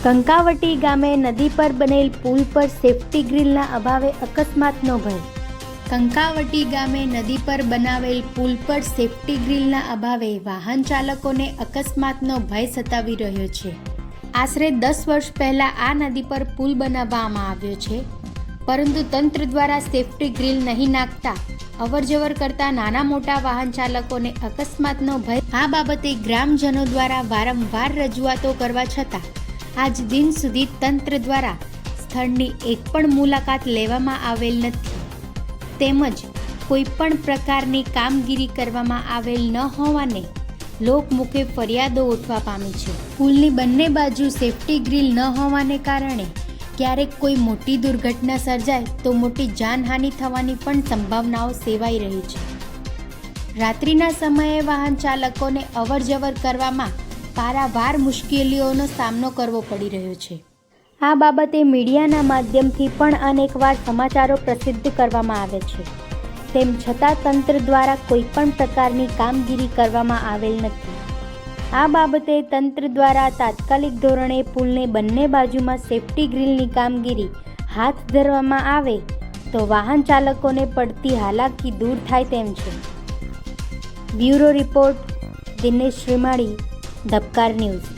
કંકાવટી ગામે નદી પર બનેલ પુલ પર સેફટી ગ્રીલના અભાવે અકસ્માતનો ભય. કંકાવટી ગામે નદી પર બનાવેલ પુલ પર સેફટી ગ્રીલના અભાવે વાહન ચાલકોને અકસ્માતનો ભય સતાવી રહ્યો છે. આશરે 10 વર્ષ પહેલા આ નદી પર પુલ બનાવવામાં આવ્યો છે, પરંતુ તંત્ર દ્વારા સેફટી ગ્રીલ નહીં નાખતા અવરજવર કરતા નાના મોટા વાહન ચાલકોને અકસ્માતનો ભય. આ બાબતે ગ્રામજનો દ્વારા વારંવાર રજૂઆતો કરવા છતાં આજ દિન સુધી તંત્ર દ્વારા સ્થળની એક પણ મુલાકાત લેવામાં આવેલ નથી, તેમજ કોઈ પણ પ્રકારની કામગીરી કરવામાં આવેલ ન હોવાને લોકમુખે ફરિયાદો ઉઠવા પામી છે. પુલની બંને બાજુ સેફટી ગ્રીલ ન હોવાને કારણે ક્યારેક કોઈ મોટી દુર્ઘટના સર્જાય તો મોટી જાનહાનિ થવાની પણ સંભાવનાઓ સેવાઈ રહી છે. રાત્રિના સમયે વાહન ચાલકોને અવરજવર કરવામાં પારાવાર મુશ્કેલીઓનો સામનો કરવો પડી રહ્યો છે. આ બાબતે મીડિયાના માધ્યમથી પણ અનેકવાર સમાચારો પ્રસિદ્ધ કરવામાં આવે છે, તેમ છતાં તંત્ર દ્વારા કોઈ પણ પ્રકારની કામગીરી કરવામાં આવેલ નથી. આ બાબતે તંત્ર દ્વારા તાત્કાલિક ધોરણે પુલને બંને બાજુમાં સેફટી ગ્રીલની કામગીરી હાથ ધરવામાં આવે તો વાહન ચાલકોને પડતી હાલાકી દૂર થાય તેમ છે. Bureau report Dinesh Shrimali, Dhabkar news.